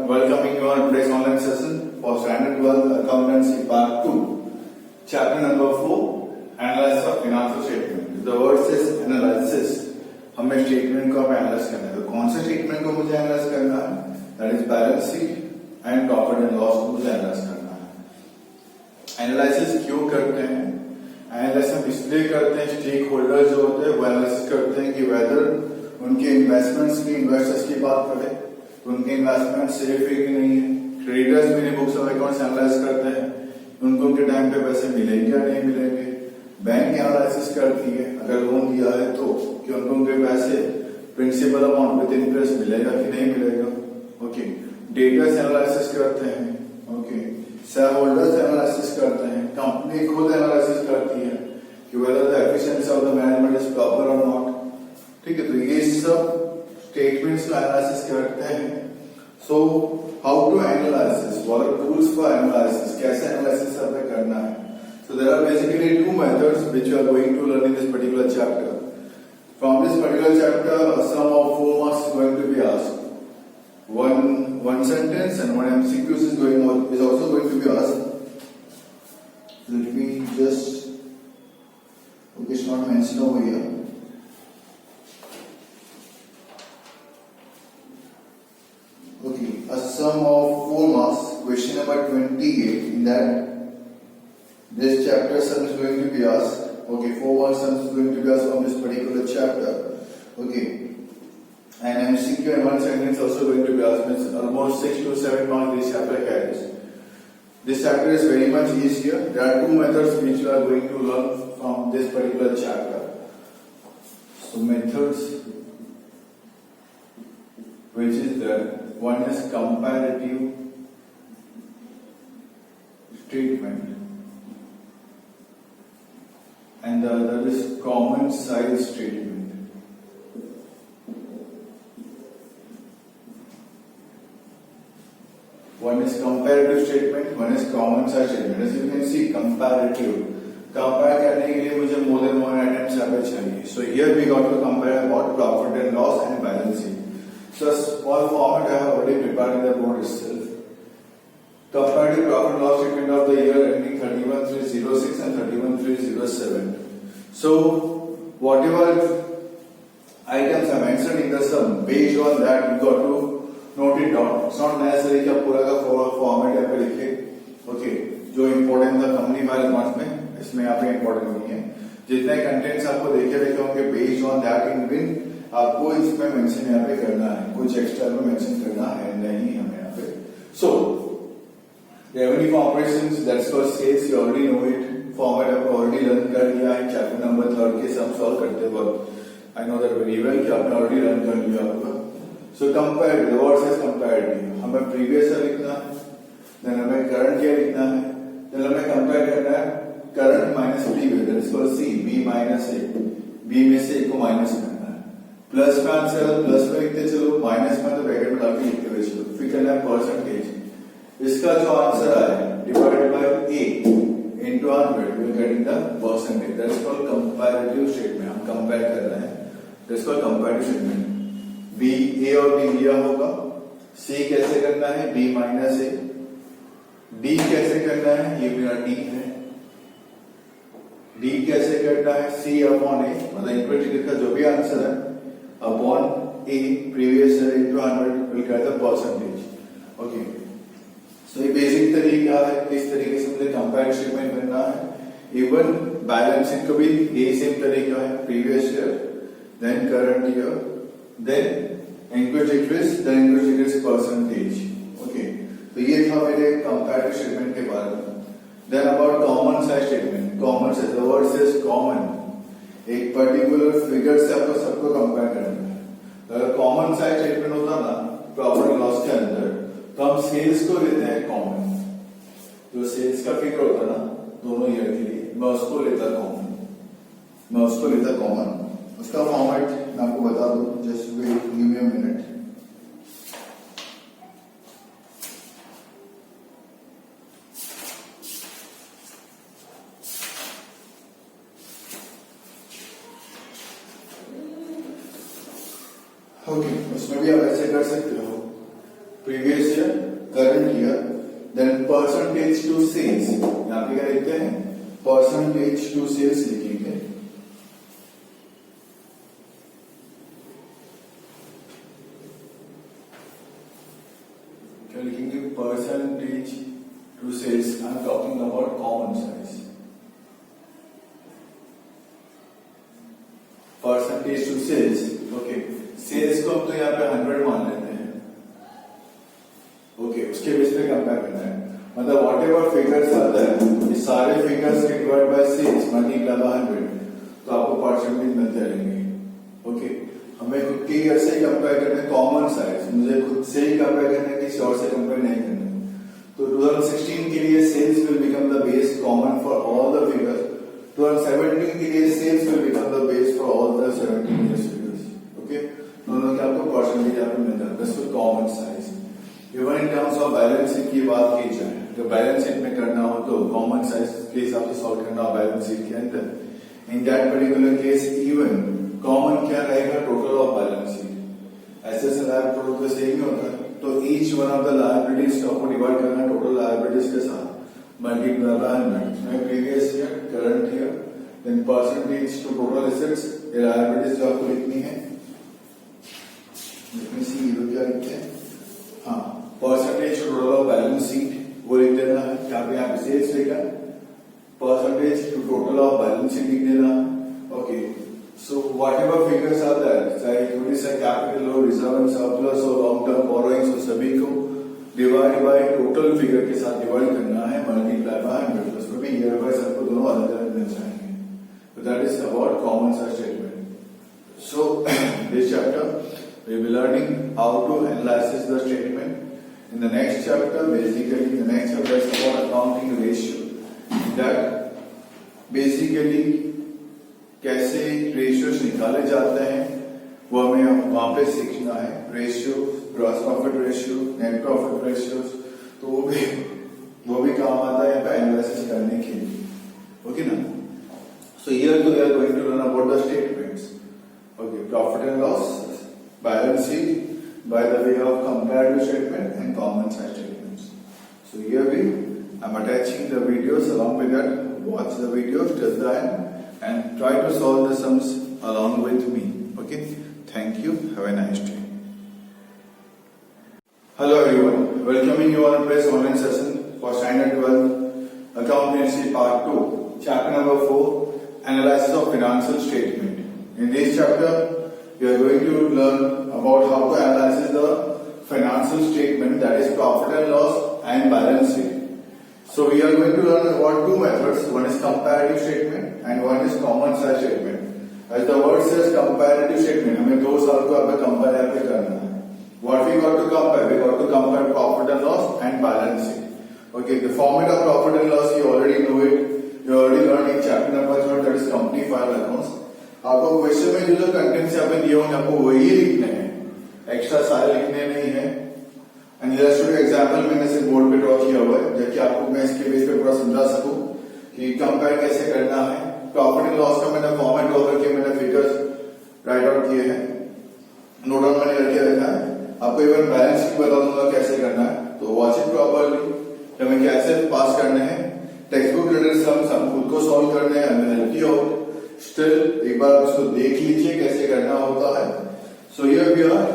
welcoming you on today's online session for Standard 12 Accountancy Part 2, Chapter number 4, Analysis of Financial Statement. The word says analysis. हमें statement को analyse करना है, तो कौन से statement को मुझे एनालाइज करना है? That is balance sheet and profit and loss को मुझे एनालाइज करना है। एनालिसिस क्यों करते हैं? एनालिसिस हम इसलिए करते हैं, स्टेक होल्डर जो होते हैं वो एनालिसिस करते हैं कि वेदर उनके इन्वेस्टमेंट्स की, इन्वेस्टर्स की बात करें तो उनके इन्वेस्टमेंट सेफ है कि नहीं है। क्रेडिटर्स मेरी बुक्स ऑफ अकाउंट्स एनालाइज करते हैं, उनको उनके टाइम पे पैसे मिलेंगे या नहीं मिलेंगे। बैंक एनालिसिस करती है अगर लोन दिया है तो कि उनको उनके पैसे प्रिंसिपल अमाउंट विद इंटरेस्ट मिलेगा कि नहीं मिलेगा। ओके, डेटर्स एनालिसिस करते हैं। ओके, शेयर होल्डर्स एनालिसिस करते हैं, कंपनी खुद एनालिसिस करती है कि whether the efficiency of the management is proper और नॉट। ठीक है, तो ये सब स्टेटमेंट्स का एनालिसिस करते हैं। So how to analysis, what are tools for analysis, कैसे एनालिसिस हमें करना है। So there are basically two methods which you are going to learn in this particular chapter. From this particular chapter, a sum of 4 marks is going to be asked. One sentence and one MCQ is also going to be asked. Let me just, okay, it's not mentioned over here. Okay, a sum of 4 marks, question number 28. In that, this chapter sum is going to be asked. Okay, 4 marks sum is going to be asked from this particular chapter. Okay, and MCQ and one sentence also going to be asked. Means almost 6 to 7 marks this chapter carries. This chapter is very much easier. There are two methods which you are going to learn from this particular chapter. So methods, which is there. One is comparative statement, and the other is common size statement. One is comparative statement, one is common size statement. As you can see, comparative. Compare करने के लिए मुझे more than one items यहाँ पे चाहिए. So here we got to compare about profit and loss and balance sheet. So all format I have already prepared in the board itself. Comparative profit and loss statement of the year ending 31/3/06 and 31/3/07. So whatever items are mentioned in the sum, based on that you got to note it down. It's not necessary कि आप पूरा का format यहाँ पे लिखिए. Okay, जो important था company balance marks में, इसमें यहाँ पे important नहीं है. जितने contents आपको देखे होंगे based on that in win, आपको इसमें mention यहाँ पे करना है. कुछ extra में mention करना है नहीं हमें यहाँ पे. So revenue from operations, that's for sales, you already know it. Format आपको already learn कर लिया है chapter number 3 के sum solve करते वक्त. I know that very well कि आपने already learn कर लिया होगा. So compare, the word says comparative. हमें previous year लिखना है, then हमें current year लिखना है, then हमें compare करना है current minus previous, that is called C, B minus A. B में से A को minus करना है. Plus में आंसर, plus में लिखते चलो, minus में तो ब्रैकेट में डाल के लिखते हुए चलो. फिर करना है percentage. इसका जो आंसर आया divided by A into 100, we are getting the percentage. That is called comparative statement. हम compare कर रहे हैं. That is called comparative statement. B, A और B लिया होगा. C कैसे करना है? B minus A. D कैसे करना है? ये मेरा D है. D कैसे करना है? C upon A, मतलब इक्विटी का जो भी आंसर है upon A previous year into 100 will get the percentage. Okay. So ये बेसिक तरीका है, किस तरीके से मुझे कंपेयर स्टेटमेंट करना है। इवन बैलेंस शीट को भी ये सेम तरीका है, previous year, then current year, then equity increase, then equity increase percentage. Okay, तो ये था मेरे कंपेयर स्टेटमेंट के बारे में। Then about common size statement. Common size, the word says common, एक पर्टिकुलर फिगर से आपको सबको कंपेयर करना है। अगर कॉमन साइज स्टेटमेंट होता ना प्रॉफिट एंड लॉस के अंदर, तो हम सेल्स को लेते हैं कॉमन, जो सेल्स का फिगर होता ना दोनों ईयर के लिए, मैं उसको लेता कॉमन। उसका फॉर्मेट मैं आपको बता दूं, just wait, give me a minute. Okay, उसमें भी आप ऐसे कर सकते हो, previous year current year, then percentage to sales, यहाँ पे क्या लिखते हैं, परसेंटेज टू सेल्स लिखेंगे, क्या लिखेंगे, percentage to sales, I am talking about common size, percentage to sales, okay, sales को हम तो यहाँ पे 100 मान लेते हैं, ओके, उसके बेस पे कंपेयर करना है, मतलब वॉट एवर फिगर्स आता है, ये सारे फिगर्स के divide by sales multiply by 100, तो आपको परसेंटेज मिलते रहेंगे, ओके। हमें खुद के ऐसे ही कंपेयर करना है कॉमन साइज, मुझे खुद से ही कंपेयर करना है, किसी और से कंपेयर नहीं करना है, तो 2016 के लिए sales will become the base common for all the figures, 2017 के लिए sales will become the base for all the 17 years figures, okay, दोनों के आपको परसेंटेज यहाँ पे मिलता है, that's common size. Even in terms of balance sheet की बात की जाए, तो बैलेंस शीट में करना हो तो कॉमन साइज के हिसाब से सॉल्व करना हो बैलेंस शीट के अंदर, in that particular case even common क्या रहेगा, total of balance sheet, assets and liabilities तो सेम ही होता है, तो each one of the liabilities को डिवाइड करना टोटल लायबिलिटीज के साथ multiply by 100, previous year, current year, then percentage to total assets, ये लायबिलिटीज जो आपको लिखनी है, क्या लिखते हैं, हाँ, percentage to total of balance sheet वो लिख देना है, यहाँ पे सेल्स लिखा, percentage to total of balance sheet लिख देना, okay. So whatever figures are there, चाहे इक्विटी से कैपिटल हो, रिजर्व एंड सरप्लस हो, लॉन्ग टर्म बोरोइंग्स हो, सभी को डिवाइड बाय टोटल फिगर के साथ डिवाइड करना है, मल्टीप्लाई बाय 100, उसमें भी ईयर वाइज आपको दोनों अलग अलग मिल जाएंगे, तो that is about common size statement. So this chapter we will be learning how to analyze the statement. In the next chapter, basically, the next chapter is about accounting ratio. That basically कैसे ratios निकाले जाते हैं वो हमें वहां पे सीखना है, ratio, gross profit ratio, net profit ratios, तो वो भी काम आता है यहाँ पे एनालिसिस करने के लिए, ओके ना। So here we are going to learn about the statements, okay, profit and loss, balance sheet by the way of comparative statement and common size statements. So here I'm attaching the videos along with that. Watch the videos till the end and try to solve the sums along with me. Okay. Thank you. Have a nice day. Hello everyone. Welcoming you on Press online session for Standard 12 Accountancy Part 2, Chapter number 4, Analysis of Financial Statement. In this chapter, we are going to learn about how to analyze the financial statement, that is profit and loss and balance sheet. So we are going to learn about two methods, one is comparative statement and one is common size statement. As the word says comparative statement, हमें दो साल को आपको compare यहाँ पे करना है. What we got to compare? We got to compare profit and loss and balance sheet. Okay, the format of profit and loss you already know it. You already learned in chapter number 3, that is company file accounts. आपको question में जो contents यहाँ पे दिए होंगे आपको वही लिखने हैं, एक्स्ट्रा सारे लिखने नहीं है। एंड एग्जाम्पल मैंने सिर्फ बोर्ड पे ड्रॉ किया हुआ है, ताकि आपको मैं इसके बेस पे पूरा समझा सकूं कि कंपेयर कैसे करना है। प्रॉफिट एंड लॉस का मैंने फॉर्मेट ड्रॉ करके मैंने फिगर्स राइट आउट किए हैं, नोट डाउन मैंने करके रखा है। आपको इवन बैलेंस शीट बता दूंगा कैसे करना है, तो वॉच इट प्रॉपरली। हमें कैसे पास करने हैं, टेक्स्ट बुक रिलेटेड सम्स हम खुद को सॉल्व करने हैं, हमें हेल्प किया हो स्टिल एक बार उसको देख लीजिए कैसे करना होता है। So here we are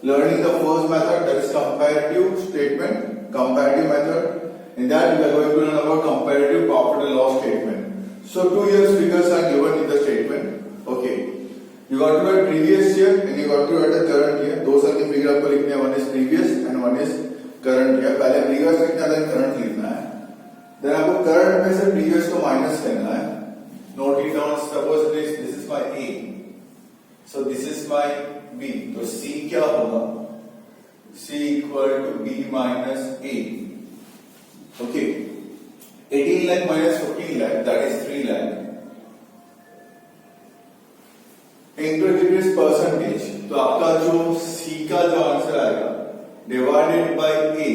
learning the first method, that is comparative statement, comparative method. In that we are going to learn about comparative profit and loss statement. So 2 years figures are given in the statement. Okay, you got to write previous year and you got to write the current year. 2 साल के figure आपको लिखने हैं, one is previous and one is current year. पहले previous लिखना है, then current लिखना है। then आपको current में से previous को माइनस करना है। Note it down. Suppose this is my A, so this is my B. तो C क्या होगा? C equal to B minus A. Okay. 18 lakh minus 15 lakh, that is 3 lakh. Into this percentage. तो आपका जो C का जो answer आएगा, divided by A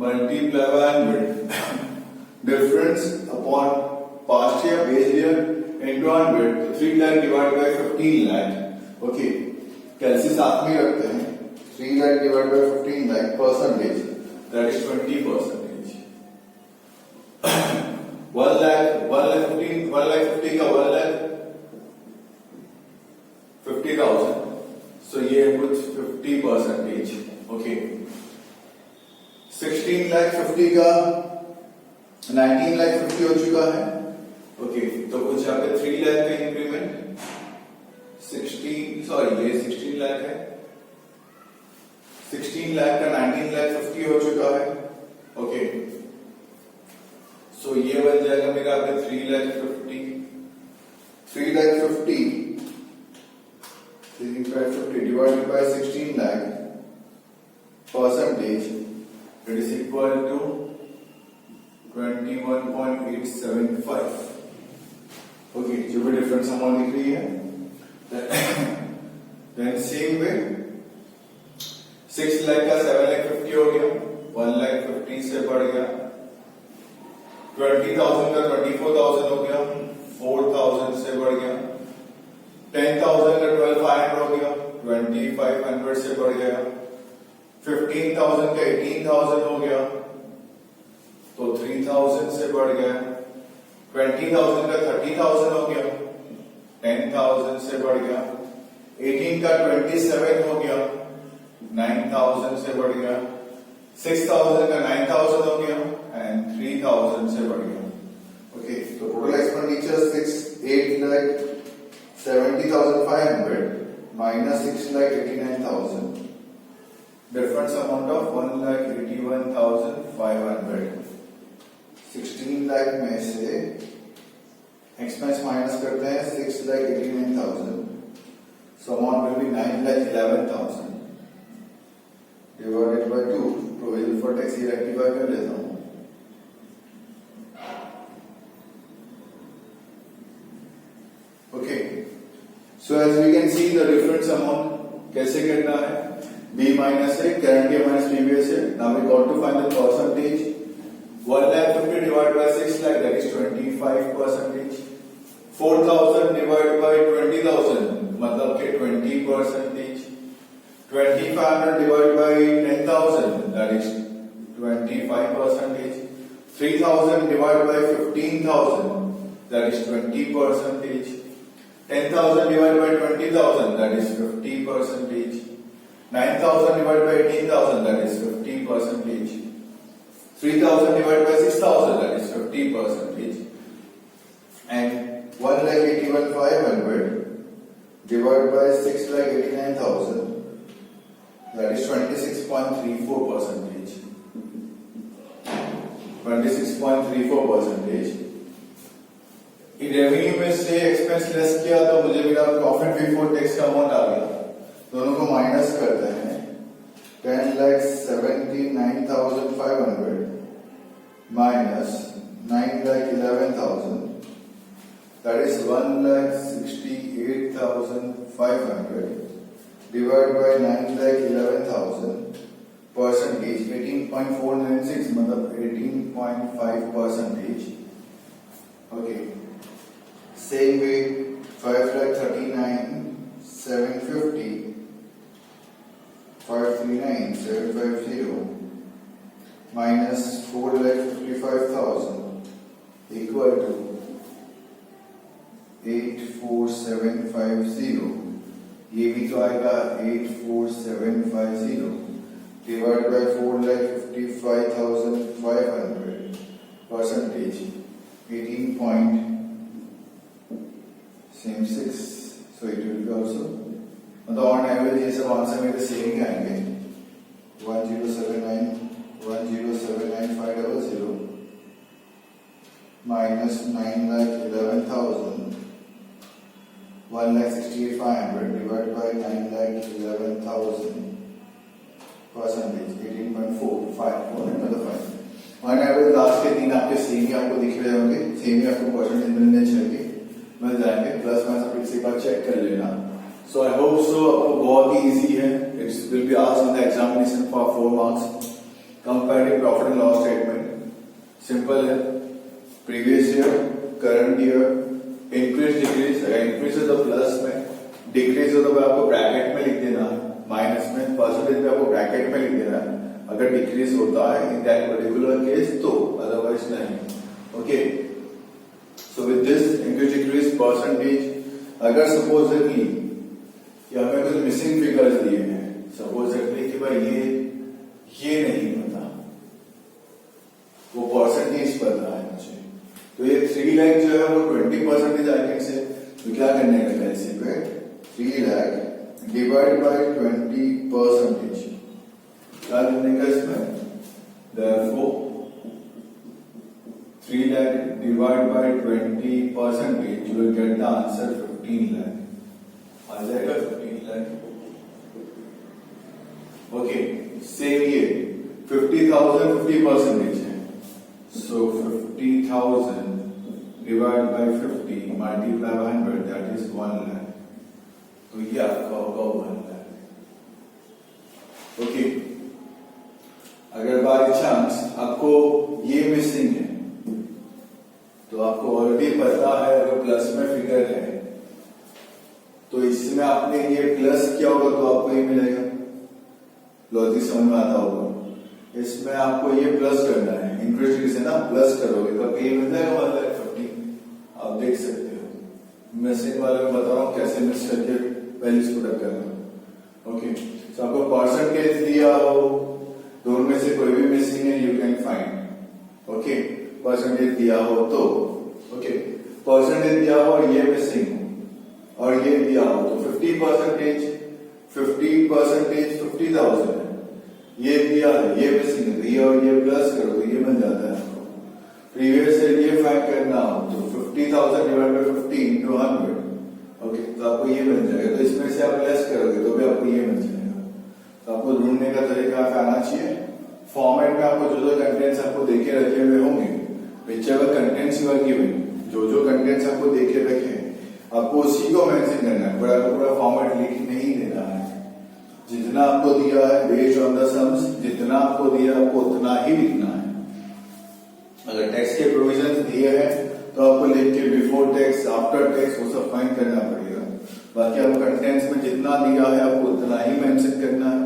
multiply by 100. Difference upon past year, base year into 100, तो 3 lakh divided by 15 lakh. Okay, कैलसी साथ में रखते हैं, 3 lakh divided by 15 lakh percentage. that is 20%. 1 lakh 50 का 1,50,000, so ये कुछ 50%. ओके, 16 लाख 50 का 19 लाख 50 हो चुका है. ओके, तो कुछ यहाँ पे 3 लाख का इंक्रीमेंट, 16 लाख है, 16 लाख का 19 लाख 50 हो चुका है. ओके, सो ये बन जाएगा मेरा पे 3 lakh 50 divided by 16 lakh percentage, it is equal to 21.875. Okay, जो भी डिफरेंस अमाउंट दिख रही है. देन सेम वे 6 लाख का 7 लाख 50 हो गया, 1 लाख 50 से बढ़ गया, 20,000 का 24,000 हो गया, 4,000 से बढ़ गया, 10,000 का 12,500 हो गया, 2,500 से बढ़ गया, 15,000 का 18,000 हो गया, तो 3,000 से बढ़ गया, 20,000 का 30,000 हो गया, 10,000 से बढ़ गया, 18 का 27 हो गया, 9,000 से बढ़ गया, 6,000 का 9,000 हो गया, एंड 3,000 से बढ़ गया. ओके, तो total expenditure 8,70,500 minus 6,89,000, difference amount of 1,81,500. 16 lakh में से एक्सपेंस माइनस करते हैं 6,89,000, so amount will be 9,11,000 divided by 2. Provision for tax ये रेक्टिफाई कर लेता हूं. Okay, so as we can see the difference amount कैसे करना है. बी माइनस है, करंट ईयर माइनस प्रीवियस है. Now we got to find the percentage. 1,50,000 divided by 6 lakh, that is 25%. 4,000 divided by 20,000, मतलब के 20%. 2,500 divided by 10,000, that is 25%. 3,000 divided by 15,000, that is 20%. 10,000 divided by 20,000, that is 50%. 9,000 divided by 18,000, that is 50%. 3,000 divided by 6,000, that is 50%. And 1,81,500 divided by 6,89,000, that is 26.34%. 26.34%. Revenue में से expense less किया तो मुझे मेरा profit before tax का amount आ गया. दोनों को माइनस करते हैं. 10,79,500 minus 9,11,000, that is 1,68,500 divided by 9,11,000, percentage 18.496, मतलब 18.5%. Okay, same way 5,39,750, 539,750 minus 4,55,000 equal to 8,4750. ये भी तो आएगा 8,4750 divided by 4,55,500, percentage 18.6. So it will be also, मतलब ऑन एवरेज ये सब आंसर मेरे सेम ही आएंगे. 1,079,500 minus 9,11,000, 1,68,500 divided by 9,11,000, percentage 18.45. On average last के तीन आपके सेम ही आपको दिख रहे होंगे, सेम ही आपको परसेंटेज मिलने चाहिए, मिल जाएंगे. प्लस माइनस आप किसी बार चेक कर लेना. सो आई होप सो आपको बहुत ही इजी है. It's will be asked in the examination for 4 marks. Comparative profit and loss statement simple है. Previous year, current year, increase decrease. अगर इंक्रीज है तो प्लस में, डिक्रीज हो तो आपको ब्रैकेट में लिख देना, माइनस में, परसेंटेज में आपको ब्रैकेट में लिख देना. अगर डिक्रीज होता है इन दैट पर्टिकुलर केस तो, अदरवाइज नहीं. Okay, so with this increase decrease percentage, अगर सपोजिटली कि हमें कुछ मिसिंग फिगर्स दिए हैं, सपोजिटली कि भाई ये नहीं पता, वो परसेंटेज पता है मुझे, तो ये 3 लाख जो है वो 20% आई कैन से. तो क्या करने का कैसे पे 3 लाख डिवाइड बाय 20%, क्या करने का इसमें, therefore 3 lakh divided by 20%, you will get the answer 15 lakh. आ जाएगा 15 lakh. ओके, सेम ये 50,000 50% है, so 50,000 divided by 50 multiply by 100, that is 1 lakh. तो ये आपका होगा 1 lakh. ओके, अगर बाय चांस आपको ये मिसिंग है तो आपको ऑलरेडी पता है अगर प्लस में फिगर है तो इसमें आपने ये प्लस किया होगा तो आपको ये मिलेगा. लॉजिक समझ में आता होगा. इसमें आपको ये प्लस करना है, इंक्रीज से ना प्लस करोगे तो आपको ये मिल जाएगा 1,50,000. आप देख सकते हो, मिसिंग वाले में बता रहा हूँ कैसे मिस करके वैल्यूज पुट अप करना. ओके, तो आपको परसेंटेज दिया हो, दोनों में से कोई भी मिसिंग है you can find. Okay, percentage दिया हो तो, ओके, परसेंटेज दिया हो और ये मिसिंग हो और ये दिया हो तो 50% 50,000 है, ये दिया है, ये मिसिंग है, तो ये और ये प्लस करो तो ये मिल जाता है आपको. प्रीवियस से ये फाइंड करना हो तो 50,000 डिवाइड बाय 50 into 100. ओके, तो आपको ये मिल जाएगा. तो इसमें से आप लेस करोगे तो भी आपको ये मिल जाएगा. तो आपको ढूंढने का तरीका आना चाहिए. फॉर्मेट में आपको जो कंटेंट्स आपको देखे रखे हुए होंगे, whichever contents you are given, जो कंटेंट्स आपको देखे रखे आपको उसी को मेंशन करना है. पूरा का पूरा फॉर्मेट लिख नहीं देना है. जितना आपको दिया है बेस्ड ऑन द सम्स, जितना आपको दिया आपको उतना ही लिखना है. अगर टैक्स के प्रोविजन दिए हैं तो आपको लिख के बिफोर टैक्स आफ्टर टैक्स वो सब फाइंड करना पड़ेगा. बाकी आपको कंटेंट्स में जितना दिया है आपको उतना ही मेंशन करना है.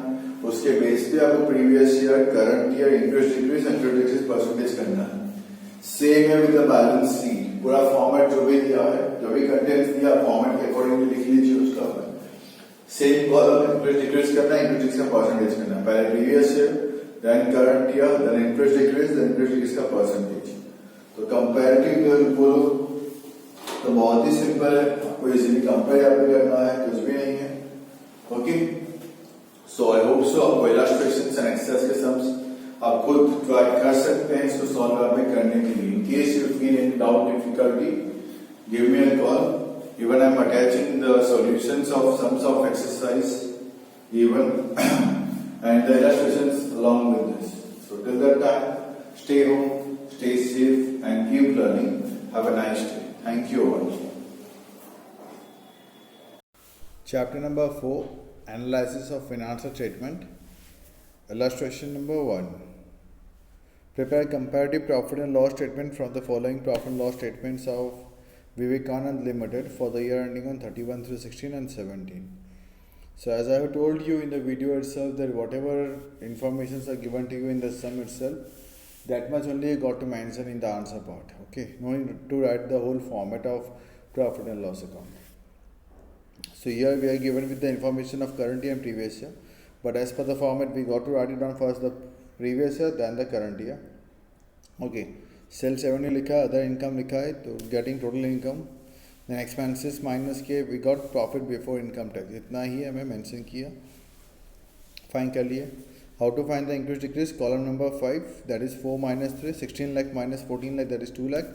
उसके बेस पे आपको previous year, current year, interest decrease, interest percentage करना है. सेम है विद द बैलेंस शीट. पूरा फॉर्मेट जो भी दिया है, जो भी कंटेंट्स दिया फॉर्मेट के अकॉर्डिंग लिख लीजिए. उसका सेम कॉलम इंटरेस्ट डिक्रीज करना है, इंटरेस्ट का परसेंटेज करना है. पहले previous year, then current year, then interest decrease, then interest decrease का परसेंटेज. तो कंपैरेटिव बोलो तो बहुत ही सिंपल है. आपको इजीली कंपेयर करना है, कुछ भी नहीं है. ओके, सो आई होप सो आपको इलस्ट्रेशंस एंड एक्सरसाइज के सम्स आप खुद ट्राई कर सकते हैं इसको सॉल्व में करने के लिए. In case you feel any doubt difficulty give me a call. Even I am attaching the solutions of sums of exercise even and the illustrations along with this. So till that time stay home, stay safe and keep learning. Have a nice day. Thank you all. Chapter number 4, Analysis of Financial Statement. Illustration number 1. Prepare comparative profit and loss statement from the following profit and loss statements of Vivekanand Limited for the year ending on 31/3/16 and 17. So as I have told you in the video itself that whatever informations are given to you in the sum itself, that much only you got to mention in the answer part. Okay, no need to write the whole format of profit and loss account. So here we are given with the information of current year and previous year, but as per the format we got to write it down first the previous year then the current year. Okay, sales revenue लिखा है, other income लिखा है, तो getting total income, then expenses minus के we got profit before income tax. इतना ही हमें mention किया, find कर लिए. How to find the increase decrease? Column number 5, that is 4 minus 3, 16 lakh minus 14 lakh, that is 2 lakh.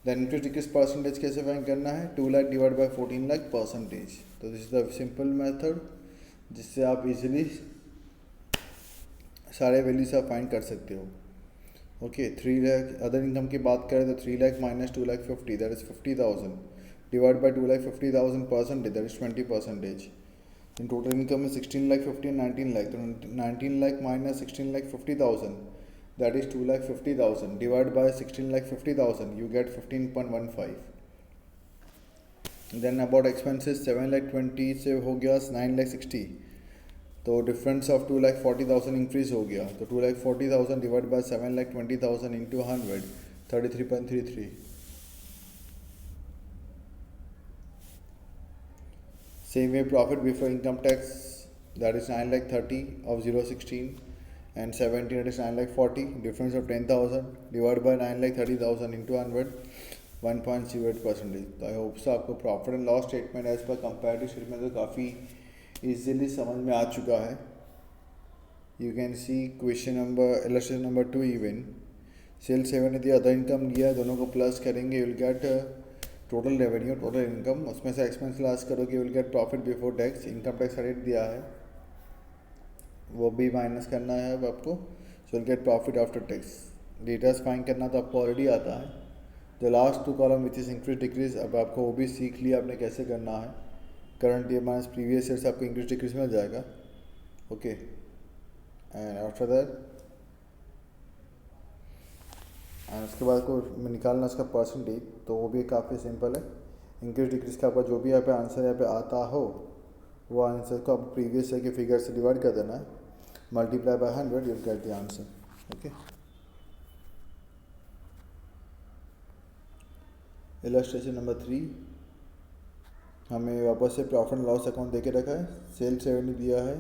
Then increase decrease percentage कैसे find करना है? 2 lakh divided by 14 lakh percentage. तो this is the simple method जिससे आप easily सारे values आप find कर सकते हो. ओके, 3 लाख अदर इनकम की बात करें तो 3 lakh minus 2 lakh 50, that is 50,000 divide by 2 lakh 50,000 percentage, that is 20%. In total income is 16 lakh 50 and 19 lakh. So 19 lakh minus 16 lakh 50,000, that is 2 lakh 50,000 divided by 16 lakh 50,000, you get 15.15. Then about expenses 7 lakh 20 से हो गया 9 lakh 60. तो difference of 2,40,000 increase हो गया, तो 2,40,000 divide by 7,20,000 into 100, 33.33. Same way, profit before income tax, that is 9,30,000 of 016 and 17, that is 9,40,000. Difference of 10,000 divided by 9,30,000 into 100, 1.08%. तो आई hope so आपको profit and loss statement as per comparative statement तो काफ़ी easily समझ में आ चुका है. You can see question number illustration number 2 even. Sales revenue दिया, अदर इनकम दिया, दोनों को प्लस करेंगे, you will get total revenue, total income, उसमें से एक्सपेंस क्लास करोगे, will get profit before tax. Income tax credit दिया है वो भी माइनस करना है अब आपको, so will get profit after tax. Datas find करना तो आपको ऑलरेडी आता है. The last 2 column which is increase decrease, अब आपको वो भी सीख लिया आपने कैसे करना है. Current year minus previous year से आपको इंक्रीज डिक्रीज मिल जाएगा. Okay, and after that and उसके बाद को निकालना उसका परसेंटेज, तो वो भी काफ़ी सिंपल है. इंक्रीज डिक्रीज का आपका जो भी यहाँ पे आंसर यहाँ पे आता हो, वो आंसर को आप प्रीवियस ईयर के फिगर से डिवाइड कर देना है, multiply by 100, you get the answer. Okay, illustration number 3, हमें वापस से प्रॉफिट एंड लॉस अकाउंट देके रखा है. सेल्स रेवेन्यू दिया है,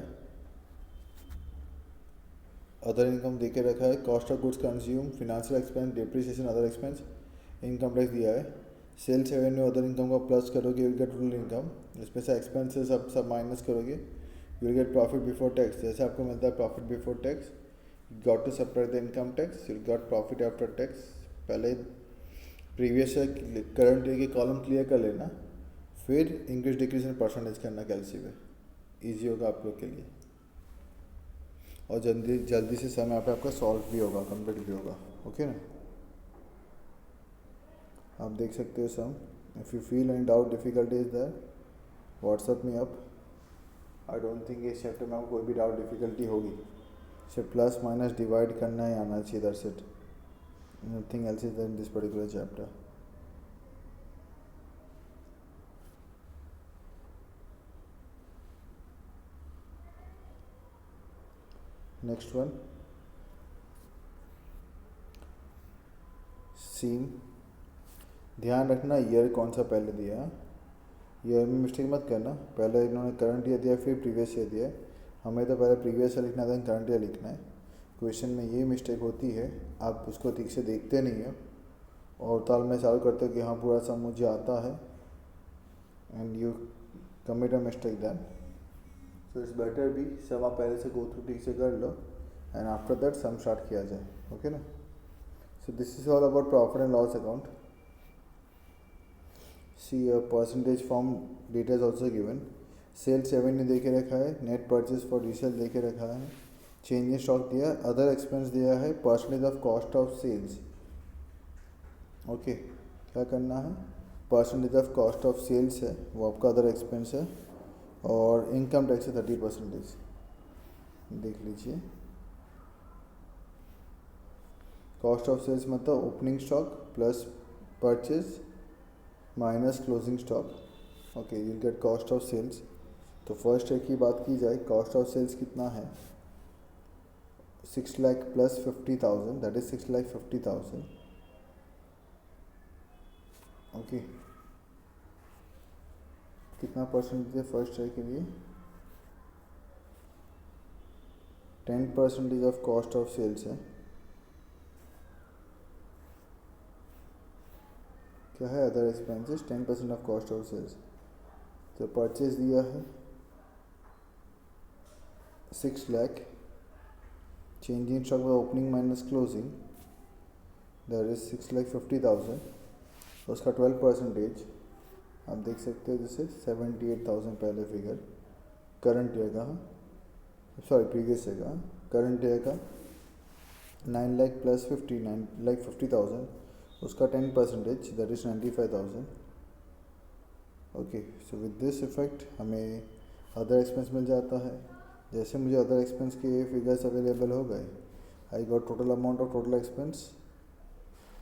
अदर इनकम देके रखा है, cost of goods consume, financial expense, depreciation, other expense, income tax दिया है. सेल्स रेवेन्यू अदर इनकम को प्लस करोगे, you will get total income, इसमें से एक्सपेंसेस सब माइनस करोगे, you will get profit before tax. जैसे आपको मिलता है profit before tax, got to separate the income tax, you got profit after tax. पहले प्रीवियस ईयर करंट ईयर की कॉलम क्लियर कर लेना, फिर इंक्रीज डिक्रीज इन परसेंटेज करना कैलसी में, ईजी होगा आप लोग के लिए, और जल्दी जल्दी से समय पे आपका सॉल्व भी होगा, कंप्लीट भी होगा. ओके ना, आप देख सकते हो sum. If you feel any doubt difficulty is there, WhatsApp me up. I don't think इस चैप्टर में आपको कोई भी डाउट डिफिकल्टी होगी. सिर्फ प्लस माइनस डिवाइड करना ही आना चाहिए, that's it. Nothing else is in this particular chapter. Next one, seen. ध्यान रखना ईयर कौन सा पहले दिया है, ईयर में मिस्टेक मत करना. पहले इन्होंने करंट ईयर दिया, फिर प्रीवियस ईयर दिया है. हमें तो पहले प्रीवियस ईयर लिखना था, करंट ईयर लिखना है. क्वेश्चन में ये मिस्टेक होती है, आप उसको ठीक से देखते नहीं हो और ताल में चालू करते हो कि हाँ पूरा सम मुझे आता है, and you commit a mistake then. So it's better भी सब आप पहले से गो थ्रू ठीक से कर लो, and after that sum start किया जाए. ओके ना. So this is all about profit and loss account. See percentage form data is also given. Sales revenue दे के रखा है, नेट परचेज फॉर रीसेल दे के रखा है, चेंज इन स्टॉक दिया है, अदर एक्सपेंस दिया है, percentage of cost of sales. Okay, क्या करना है, percentage of cost of sales है, वो आपका अदर एक्सपेंस है, और इनकम टैक्स है 30%. देख लीजिए, कॉस्ट ऑफ सेल्स मतलब opening stock plus purchase minus closing stock. Okay, you get cost of sales. तो फर्स्ट ईयर की बात की जाए, कॉस्ट ऑफ सेल्स कितना है, 6 lakh plus 50,000, that is 6,50,000. Okay, कितना परसेंटेज है फर्स्ट ईयर के लिए, 10% ऑफ कॉस्ट ऑफ सेल्स है. क्या है, other expenses, 10% of cost of sales. तो परचेज दिया है 6 lakh, change in stock opening minus closing, that is 6,50,000. उसका 12%, आप देख सकते हो, जैसे 78,000 पहले फिगर करंट ईयर का, सॉरी प्रीवियस ईयर का, करंट ईयर का 9 लाख प्लस 9,50,000, उसका 10%, that is 95,000. Okay, so with this effect हमें अदर एक्सपेंस मिल जाता है. जैसे मुझे अदर एक्सपेंस के फिगर्स अवेलेबल हो गए, I got total amount of total expense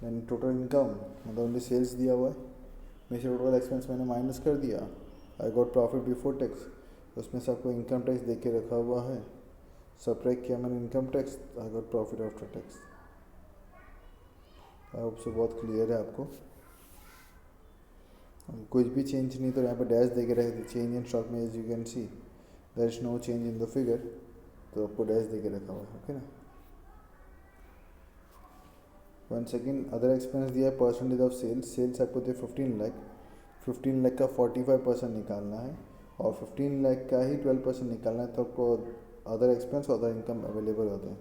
then total income, मतलब ओनली सेल्स दिया हुआ है, में से टोटल एक्सपेंस मैंने माइनस कर दिया, I got profit before tax. उसमें से आपको इनकम टैक्स देख के रखा हुआ है, सब्ट्रैक्ट किया मैंने income tax, I got profit after tax. I hope सो बहुत क्लियर है आपको। कुछ भी चेंज नहीं तो यहाँ पर डैश दे के रखे थे, चेंज इन स्टॉक में as you can see there is no change in the figure, तो आपको डैश दे के रखा हुआ है, ओके ना। वन सेकेंड, अदर एक्सपेंस दिया है परसेंटेज ऑफ सेल्स, सेल्स आपको दिया 15 लाख, 15 लाख का 45% निकालना है और 15 लाख का ही 12% निकालना है, तो आपको अदर एक्सपेंस और अदर इनकम अवेलेबल होते हैं।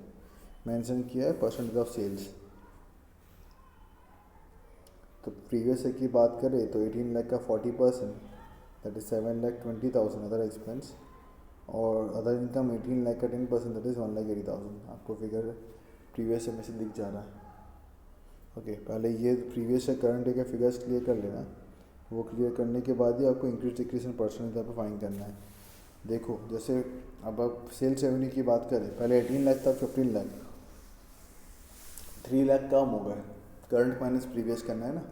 मेंशन किया है परसेंटेज ऑफ सेल्स। तो प्रीवियस ईयर की बात करें तो 18 लाख का 40%, दैट इज 7,20,000 अदर एक्सपेंस, और अदर इनकम 18 लाख का 10%, दैट इज़ 1,80,000। आपको फिगर प्रीवियस ईयर में से दिख जा रहा है। ओके पहले ये प्रीवियस ईयर करंट ईयर के फिगर्स क्लियर कर लेना, वो क्लियर करने के बाद ही आपको इंक्रीज डिक्रीज इन परसेंटेज यहाँ पर फाइन करना है। देखो जैसे अब आप सेल्स रेवेन्यू की बात करें, पहले 18 लाख था, 15 लाख, 3 लाख कम हो गए, करंट माइनस प्रीवियस करना है ना,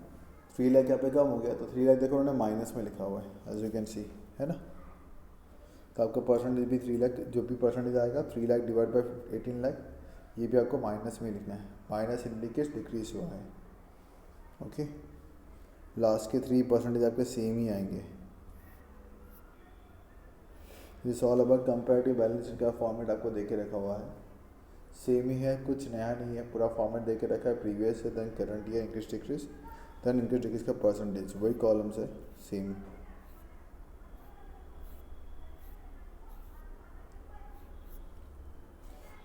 3 लाख यहाँ पे कम हो गया, तो 3 लाख देखो उन्होंने माइनस में लिखा हुआ है एज यू कैन सी, है ना। तो आपका परसेंटेज भी 3 लाख, जो भी परसेंटेज आएगा 3 लाख डिवाइड बाई 18 लाख, ये भी आपको माइनस में लिखना है, माइनस इंडिकेट्स डिक्रीज हुआ है, ओके। लास्ट के 3% आपके सेम ही आएंगे। This all about comparative balance sheet का फॉर्मेट आपको देके रखा हुआ है, सेम ही है, कुछ नया नहीं है, पूरा फॉर्मेट देके रखा है, प्रीवियस है, then current year, increase decrease, then increase decrease का परसेंटेज, वही कॉलम्स है same.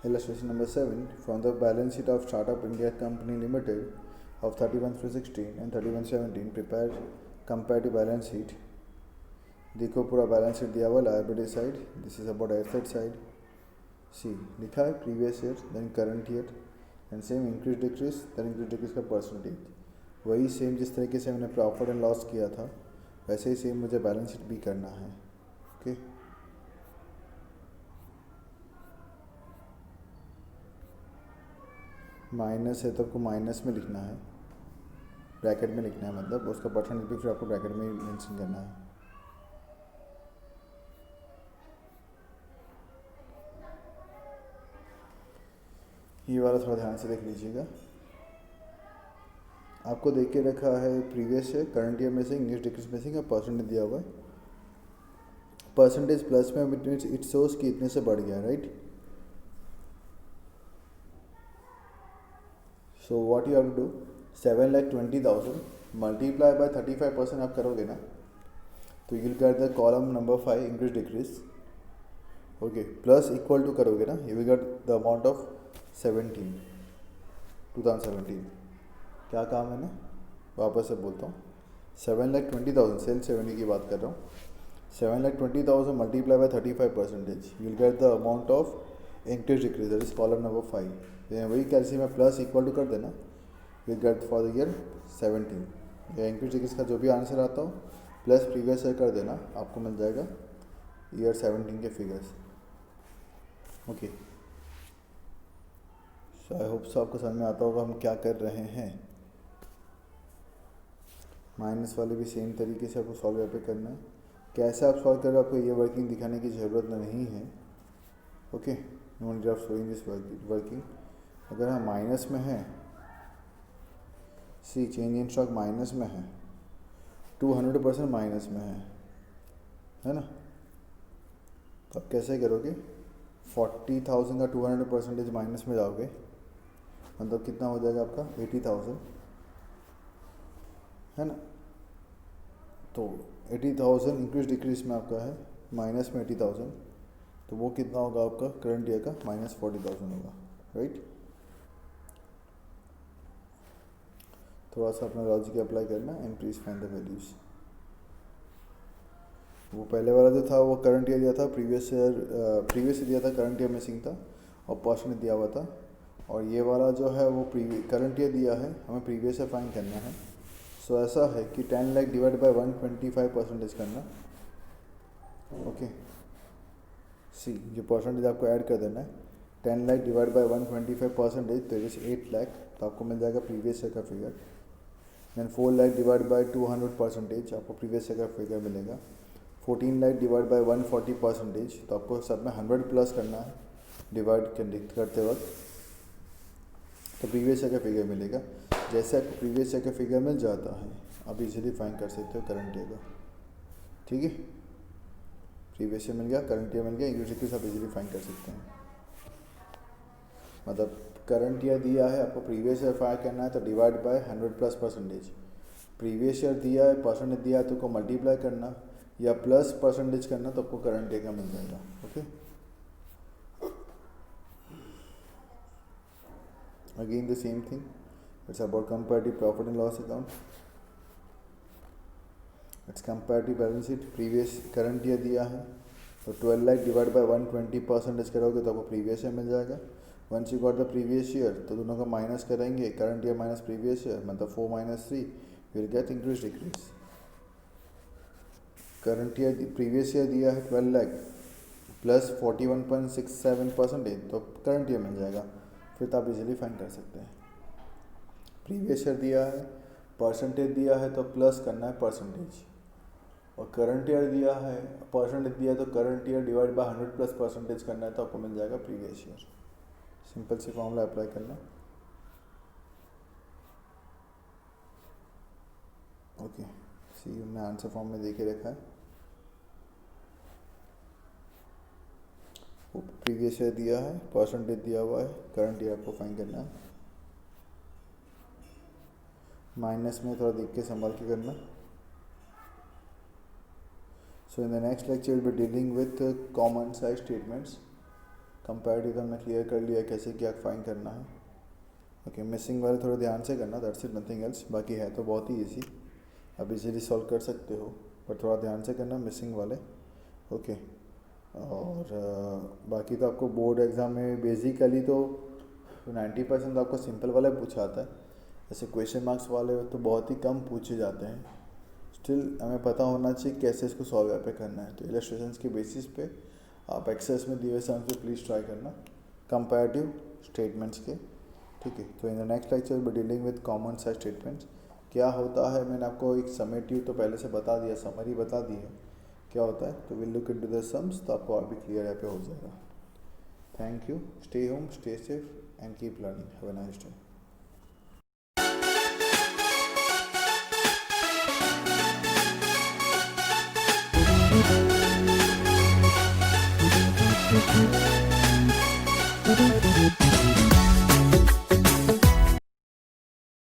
Illustration number 7, from the balance sheet of Startup India Company Limited of 31/16 and 31/17 prepare comparative balance sheet। देखो पूरा बैलेंस शीट दिया हुआ, liability side, this is about asset side, see लिखा है previous year, then current year, and same increase decrease, then increase decrease का percentage, वही same जिस तरीके से मैंने प्रॉफिट एंड लॉस किया था वैसे ही सेम मुझे बैलेंस शीट भी करना है, ओके। माइनस है तो आपको माइनस में लिखना है, ब्रैकेट में लिखना है, मतलब उसका परसेंटेज भी फिर आपको ब्रैकेट में मेंशन करना है। ये वाला थोड़ा ध्यान से देख लीजिएगा, आपको देख के रखा है प्रीवियस ईयर, करंट ईयर में से इंक्रीज डिक्रीज में से परसेंटेज दिया हुआ है, परसेंटेज प्लस में इट शोज कि इतने से बढ़ गया, right. So what you have to do, 7,20,000 multiply by 35% आप करोगे ना, तो you will get the column number 5 increase decrease, okay, plus equal to करोगे ना, you will get the amount of 2017। क्या काम है ना, वापस से बोलता हूँ, 7,20,000 सेल्स रेवेन्यू की बात कर रहा हूँ, 7,20,000 multiply by 35%, you will get the amount of increase decrease, that is column number 5। वही कैलसी में प्लस इक्वल टू कर देना, will get for the year 17, या इंक्रीज डिक्रीज का जो भी आंसर आता हो प्लस प्रीवियस ईयर कर देना, आपको मिल जाएगा ईयर 17 के फिगर्स, ओके। सो आई होप सो आपको समझ में आता होगा हम क्या कर रहे हैं। माइनस वाले भी सेम तरीके से आपको सॉल्व यहाँ पे करना है, कैसे आप सॉल्व कर रहे हो आपको ये वर्किंग दिखाने की ज़रूरत नहीं है, okay, no need of showing this working. अगर हम माइनस में हैं, see change in stock minus में है, 200% माइनस में है ना, तो आप कैसे करोगे, 40,000 का 200% माइनस में जाओगे, मतलब कितना हो जाएगा आपका 80,000, है ना। तो 80,000 इंक्रीज डिक्रीज में आपका है, माइनस में 80,000, तो वो कितना होगा आपका करंट ईयर का, -40,000 होगा, राइट। थोड़ा सा अपना लॉजिक अप्लाई करना and please find the values. वो पहले वाला जो था वो करंट ईयर दिया था, प्रीवियस ईयर दिया था, करंट ईयर मिसिंग था और परसेंटेज दिया हुआ था, और ये वाला जो है वो करंट ईयर दिया है, हमें प्रीवियस ईयर फाइंड करना है। सो ऐसा है कि 10 लाख डिवाइड बाय 125% करना, ओके। सी जो परसेंटेज आपको ऐड कर देना है, 10 लाख डिवाइड बाय 125%, तो इज 8 लाख, तो आपको मिल जाएगा प्रीवियस ईयर का figure. Then 4 lakh divide by 200%, आपको प्रीवियस ईयर का फिगर मिलेगा। 14 लाख डिवाइड बाय 140%, तो आपको सब में 100 प्लस करना है डिवाइड करते वक्त, तो प्रीवियस ईयर का फिगर मिलेगा। जैसे आपको प्रीवियस ईयर का फिगर मिल जाता है आप इजीली फाइंड कर सकते हो करंट ईयर का, ठीक है। प्रीवियस ईयर मिल गया, करंट ईयर मिल गया, यूजर के साथ इजीली फाइंड कर सकते हैं। मतलब करंट ईयर दिया है, आपको प्रीवियस ईयर फाइंड करना है तो डिवाइड बाय 100+%। प्रीवियस ईयर दिया है, परसेंटेज दिया है तो को मल्टीप्लाई करना या प्लस परसेंटेज करना, तो आपको करंट ईयर का मिल जाएगा। Okay, again the same thing, it's about comparative profit and loss account. It's comparative balance sheet. Previous current year दिया है तो 12 लाख डिवाइड बाय 120% करोगे तो आपको प्रीवियस ईयर मिल जाएगा। Once you got the previous year तो दोनों का माइनस करेंगे, current year minus previous year मतलब 4 - 3 will get increase decrease. Current year previous year दिया है 12 लाख प्लस 41.67%, तो करंट ईयर मिल जाएगा, फिर तो आप इजीली फाइंड कर सकते हैं। प्रीवियस ईयर दिया है, परसेंटेज दिया है तो प्लस करना है परसेंटेज, और करंट ईयर दिया है, परसेंटेज दिया है तो करंट ईयर डिवाइड बाय 100+% करना है तो आपको मिल जाएगा प्रीवियस ईयर। सिंपल सी फॉर्मूला अप्लाई करना। ओके, सी हमने आंसर फॉर्म में दे के रखा है। प्रीवियस ईयर दिया है, परसेंटेज दिया हुआ है, करंट ईयर आपको फाइंड करना है। माइनस में थोड़ा देख के संभाल के करना। So in the next lecture will be dealing with common size statements. Comparative हमने क्लियर कर लिया कैसे क्या फाइंड करना है। ओके, मिसिंग वाले थोड़ा ध्यान से करना, दैट्स इट, नथिंग एल्स। बाकी है तो बहुत ही ईजी, आप इजीली सॉल्व कर सकते हो, पर थोड़ा ध्यान से करना मिसिंग वाले। ओके, और बाकी तो आपको बोर्ड एग्ज़ाम में बेसिकली तो 90% तो आपको सिंपल वाला पूछा आता है, ऐसे क्वेश्चन मार्क्स वाले तो बहुत ही कम पूछे जाते हैं। स्टिल हमें पता होना चाहिए कैसे इसको सॉल्व यहाँ पे करना है, तो इलस्ट्रेशंस के बेसिस पे आप एक्सेस में दिए हुए सम से प्लीज़ ट्राई करना कंपैरेटिव स्टेटमेंट्स के, ठीक है। तो इन the next lecture be dealing with common size statements. क्या होता है मैंने आपको एक समेटिव तो पहले से बता दिया, समरी बता दी है क्या होता है, तो will look into the sums, तो आपको और भी क्लियर यहाँ पे हो जाएगा। Thank you, stay home, stay safe and keep learning. Have a nice day.